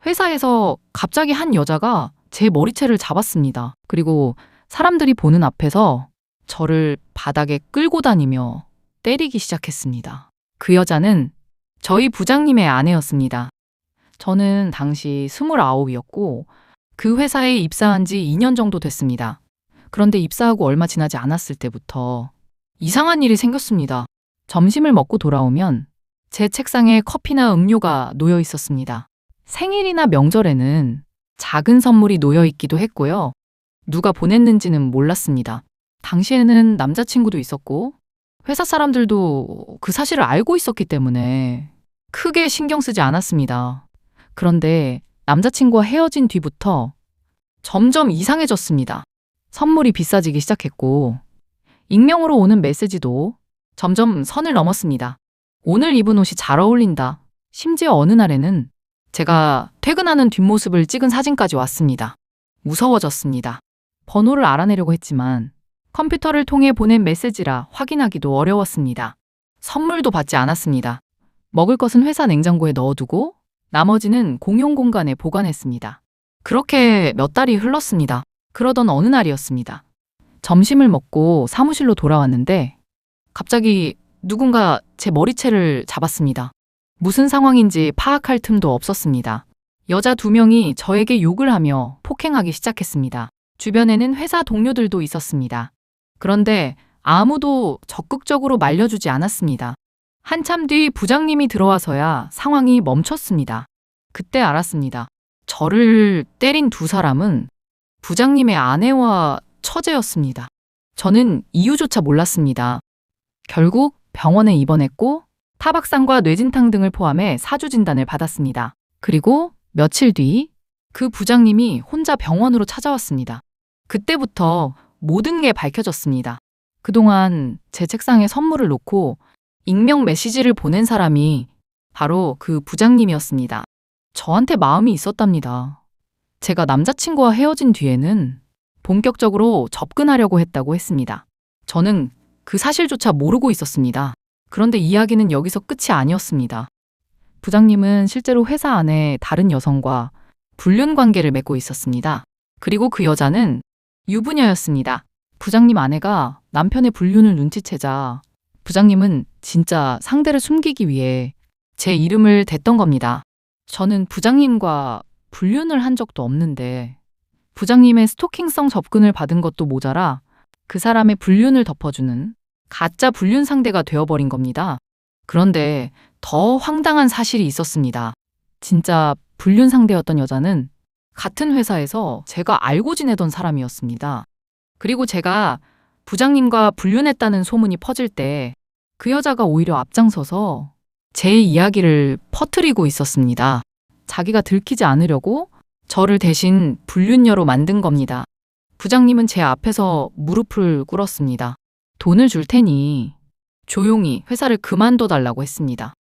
회사에서 갑자기 한 여자가 제 머리채를 잡았습니다. 그리고 사람들이 보는 앞에서 저를 바닥에 끌고 다니며 때리기 시작했습니다. 그 여자는 저희 부장님의 아내였습니다. 저는 당시 29이었고 그 회사에 입사한 지 2년 정도 됐습니다. 그런데 입사하고 얼마 지나지 않았을 때부터 이상한 일이 생겼습니다. 점심을 먹고 돌아오면 제 책상에 커피나 음료가 놓여 있었습니다. 생일이나 명절에는 작은 선물이 놓여 있기도 했고요. 누가 보냈는지는 몰랐습니다. 당시에는 남자친구도 있었고 회사 사람들도 그 사실을 알고 있었기 때문에 크게 신경 쓰지 않았습니다. 그런데 남자친구와 헤어진 뒤부터 점점 이상해졌습니다. 선물이 비싸지기 시작했고 익명으로 오는 메시지도 점점 선을 넘었습니다. 오늘 입은 옷이 잘 어울린다. 심지어 어느 날에는 제가 퇴근하는 뒷모습을 찍은 사진까지 왔습니다. 무서워졌습니다. 번호를 알아내려고 했지만 컴퓨터를 통해 보낸 메시지라 확인하기도 어려웠습니다. 선물도 받지 않았습니다. 먹을 것은 회사 냉장고에 넣어두고 나머지는 공용 공간에 보관했습니다. 그렇게 몇 달이 흘렀습니다. 그러던 어느 날이었습니다. 점심을 먹고 사무실로 돌아왔는데 갑자기 누군가 제 머리채를 잡았습니다. 무슨 상황인지 파악할 틈도 없었습니다. 여자 2명이 저에게 욕을 하며 폭행하기 시작했습니다. 주변에는 회사 동료들도 있었습니다. 그런데 아무도 적극적으로 말려주지 않았습니다. 한참 뒤 부장님이 들어와서야 상황이 멈췄습니다. 그때 알았습니다. 저를 때린 2사람은 부장님의 아내와 처제였습니다. 저는 이유조차 몰랐습니다. 결국 병원에 입원했고 타박상과 뇌진탕 등을 포함해 4주 진단을 받았습니다. 그리고 며칠 뒤 그 부장님이 혼자 병원으로 찾아왔습니다. 그때부터 모든 게 밝혀졌습니다. 그동안 제 책상에 선물을 놓고 익명 메시지를 보낸 사람이 바로 그 부장님이었습니다. 저한테 마음이 있었답니다. 제가 남자친구와 헤어진 뒤에는 본격적으로 접근하려고 했다고 했습니다. 저는 그 사실조차 모르고 있었습니다. 그런데 이야기는 여기서 끝이 아니었습니다. 부장님은 실제로 회사 안에 다른 여성과 불륜 관계를 맺고 있었습니다. 그리고 그 여자는 유부녀였습니다. 부장님 아내가 남편의 불륜을 눈치채자 부장님은 진짜 상대를 숨기기 위해 제 이름을 댔던 겁니다. 저는 부장님과 불륜을 한 적도 없는데 부장님의 스토킹성 접근을 받은 것도 모자라 그 사람의 불륜을 덮어주는 가짜 불륜 상대가 되어버린 겁니다. 그런데 더 황당한 사실이 있었습니다. 진짜 불륜 상대였던 여자는 같은 회사에서 제가 알고 지내던 사람이었습니다. 그리고 제가 부장님과 불륜했다는 소문이 퍼질 때 그 여자가 오히려 앞장서서 제 이야기를 퍼뜨리고 있었습니다. 자기가 들키지 않으려고 저를 대신 불륜녀로 만든 겁니다. 부장님은 제 앞에서 무릎을 꿇었습니다. 돈을 줄 테니 조용히 회사를 그만둬달라고 했습니다.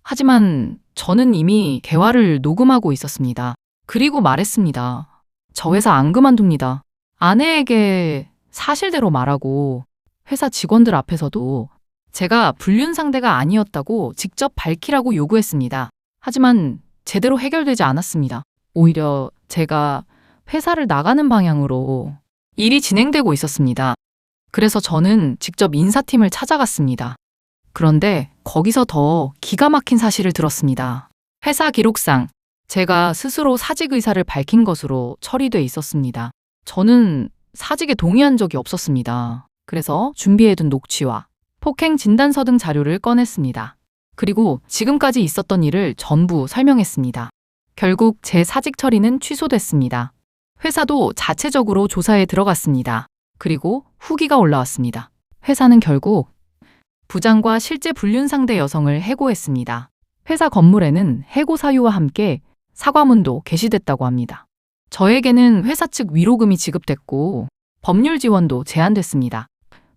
하지만 저는 이미 대화를 녹음하고 있었습니다. 그리고 말했습니다. 저 회사 안 그만둡니다. 아내에게 사실대로 말하고 회사 직원들 앞에서도 제가 불륜 상대가 아니었다고 직접 밝히라고 요구했습니다. 하지만 제대로 해결되지 않았습니다. 오히려 제가 회사를 나가는 방향으로 일이 진행되고 있었습니다. 그래서 저는 직접 인사팀을 찾아갔습니다. 그런데 거기서 더 기가 막힌 사실을 들었습니다. 회사 기록상 제가 스스로 사직 의사를 밝힌 것으로 처리돼 있었습니다. 저는 사직에 동의한 적이 없었습니다. 그래서 준비해둔 녹취와 폭행 진단서 등 자료를 꺼냈습니다. 그리고 지금까지 있었던 일을 전부 설명했습니다. 결국 제 사직 처리는 취소됐습니다. 회사도 자체적으로 조사에 들어갔습니다. 그리고 후기가 올라왔습니다. 회사는 결국 부장과 실제 불륜 상대 여성을 해고했습니다. 회사 건물에는 해고 사유와 함께 사과문도 게시됐다고 합니다. 저에게는 회사 측 위로금이 지급됐고 법률 지원도 제한됐습니다.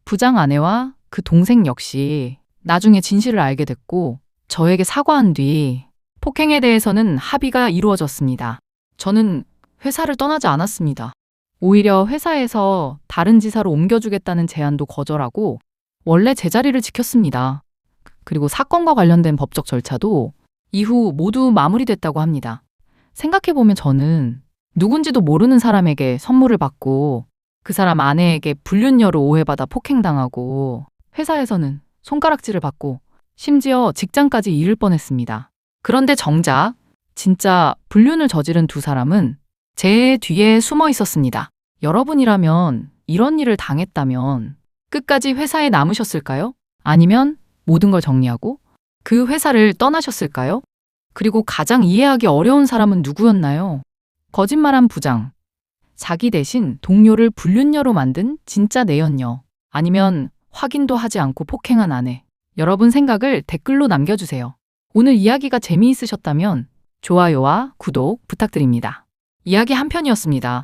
부장 아내와 그 동생 역시 나중에 진실을 알게 됐고 저에게 사과한 뒤 폭행에 대해서는 합의가 이루어졌습니다. 저는 회사를 떠나지 않았습니다. 오히려 회사에서 다른 지사로 옮겨주겠다는 제안도 거절하고 원래 제자리를 지켰습니다. 그리고 사건과 관련된 법적 절차도 이후 모두 마무리됐다고 합니다. 생각해보면 저는 누군지도 모르는 사람에게 선물을 받고 그 사람 아내에게 불륜녀로 오해받아 폭행당하고 회사에서는 손가락질을 받고 심지어 직장까지 잃을 뻔했습니다. 그런데 정작 진짜 불륜을 저지른 두 사람은 제 뒤에 숨어 있었습니다. 여러분이라면 이런 일을 당했다면 끝까지 회사에 남으셨을까요? 아니면 모든 걸 정리하고 그 회사를 떠나셨을까요? 그리고 가장 이해하기 어려운 사람은 누구였나요? 거짓말한 부장, 자기 대신 동료를 불륜녀로 만든 진짜 내연녀, 아니면 확인도 하지 않고 폭행한 아내. 여러분 생각을 댓글로 남겨주세요. 오늘 이야기가 재미있으셨다면 좋아요와 구독 부탁드립니다. 이야기 한 편이었습니다.